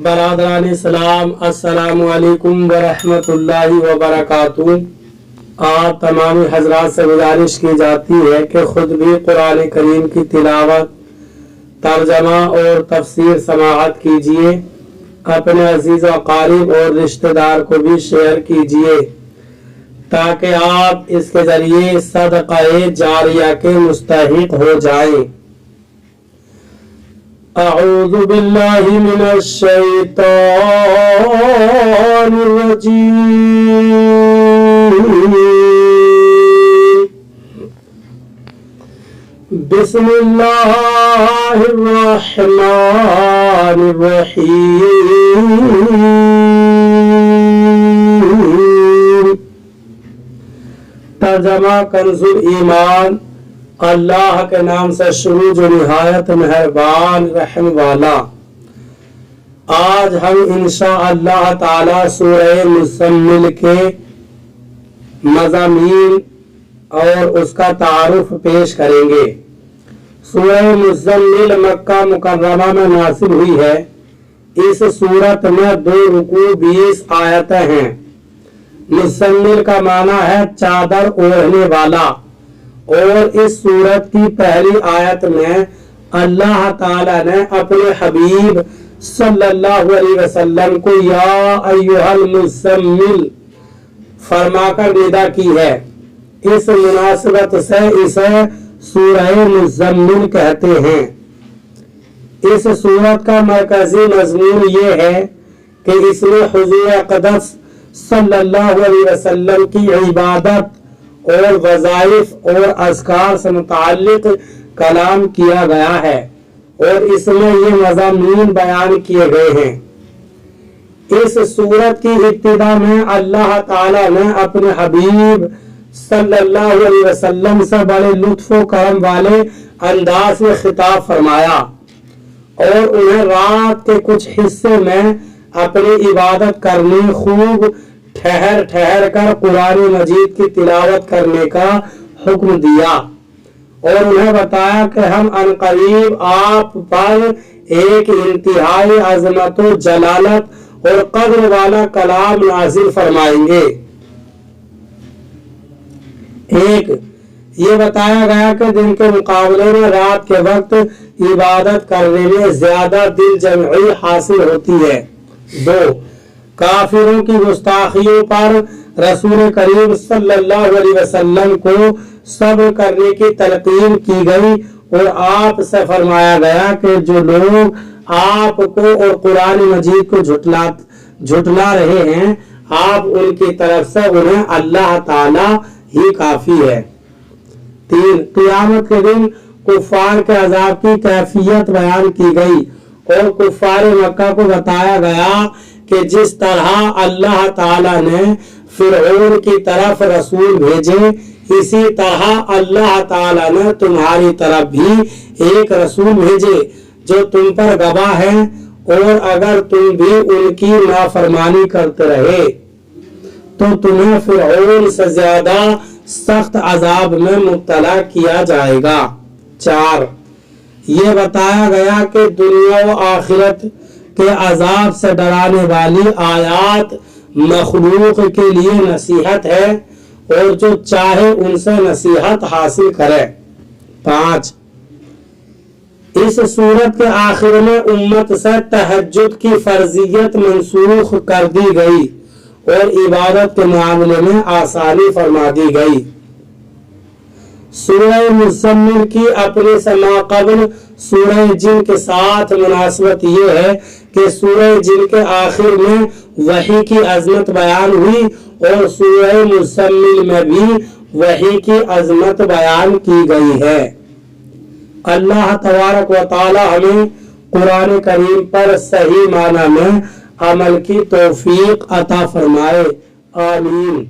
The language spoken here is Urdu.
برادران اسلام السلام علیکم ورحمۃ اللہ وبرکاتہ۔ آپ تمام حضرات سے گزارش کی جاتی ہے کہ خود بھی قرآن کریم کی تلاوت، ترجمہ اور تفسیر سماعت کیجیے، اپنے عزیز و اقارب اور رشتہ دار کو بھی شیئر کیجیے تاکہ آپ اس کے ذریعے صدقہ جاریہ کے مستحق ہو جائیں۔ اعوذ باللہ من الشیطان الرجیم، بسم اللہ الرحمن الرحیم۔ ترجمہ کنز الایمان۔ اللہ کے نام سے شروع جو نہایت مہربان رحم والا۔ آج ہم انشاءاللہ تعالی سورہ مزمل کے مضامین اور اس کا تعارف پیش کریں گے۔ سورہ مزمل مکہ مکرمہ میں نازل ہوئی ہے۔ اس سورت میں 2 رکوع 20 آیتیں ہیں۔ مزمل کا معنی ہے چادر اوڑھنے والا، اور اس سورت کی پہلی آیت میں اللہ تعالیٰ نے اپنے حبیب صلی اللہ علیہ وسلم کو یا ایھا المزمل فرما کر ندا کی ہے۔ اس مناسبت سے اسے سورہ مزمل کہتے ہیں۔ اس سورت کا مرکزی مضمون یہ ہے کہ اس میں حضور اقدس صلی اللہ علیہ وسلم کی عبادت اور وظائف اور اذکار سے متعلق کلام کیا گیا ہے، اور اس میں یہ مضامین بیان کیے گئے ہیں۔ اس سورت کی ابتدا میں اللہ تعالیٰ نے اپنے حبیب صلی اللہ علیہ وسلم سے بڑے لطف و کرم والے انداز میں خطاب فرمایا، اور انہیں رات کے کچھ حصے میں اپنی عبادت کرنے، خوب ٹھہر کر قرآن مجید کی تلاوت کرنے کا حکم دیا، اور انہیں بتایا کہ ہم عنقریب آپ پر ایک انتہائی عظمت و جلالت اور قدر والا کلام نازل فرمائیں گے۔ ایک یہ بتایا گیا کہ دن کے مقابلے میں رات کے وقت عبادت کرنے میں زیادہ دل جمعی حاصل ہوتی ہے۔ 2 کافروں کی گستاخیوں پر رسول کریم صلی اللہ علیہ وسلم کو صبر کرنے کی تلقین کی گئی، اور آپ سے فرمایا گیا کہ جو لوگ آپ کو اور قرآن مجید کو جھٹلا رہے ہیں، آپ ان کی طرف سے انہیں اللہ تعالی ہی کافی ہے۔ 3 قیامت کے دن کفار کے عذاب کی کیفیت بیان کی گئی، اور کفار مکہ کو بتایا گیا کہ جس طرح اللہ تعالیٰ نے فرعون کی طرف رسول بھیجے، اسی طرح اللہ تعالیٰ نے تمہاری طرف بھی ایک رسول بھیجے جو تم پر گواہ ہے، اور اگر تم بھی ان کی نافرمانی کرتے رہے تو تمہیں فرعون سے زیادہ سخت عذاب میں مبتلا کیا جائے گا۔ 4 یہ بتایا گیا کہ دنیا و آخرت کے عذاب سے ڈرانے والی آیات مخلوق کے لیے نصیحت ہے، اور جو چاہے ان سے نصیحت حاصل کرے۔ 5 اس سورت کے آخر میں امت سے تہجد کی فرضیت منسوخ کر دی گئی، اور عبادت کے معاملے میں آسانی فرما دی گئی۔ سورہ مزمل کی اپنے سے ماقبل سورہ جن کے ساتھ مناسبت یہ ہے کہ سورہ جن کے آخر میں وحی کی عظمت بیان ہوئی، اور سورہ مزمل میں بھی وحی کی عظمت بیان کی گئی ہے۔ اللہ تبارک و تعالی ہمیں قرآن کریم پر صحیح معنی میں عمل کی توفیق عطا فرمائے، آمین۔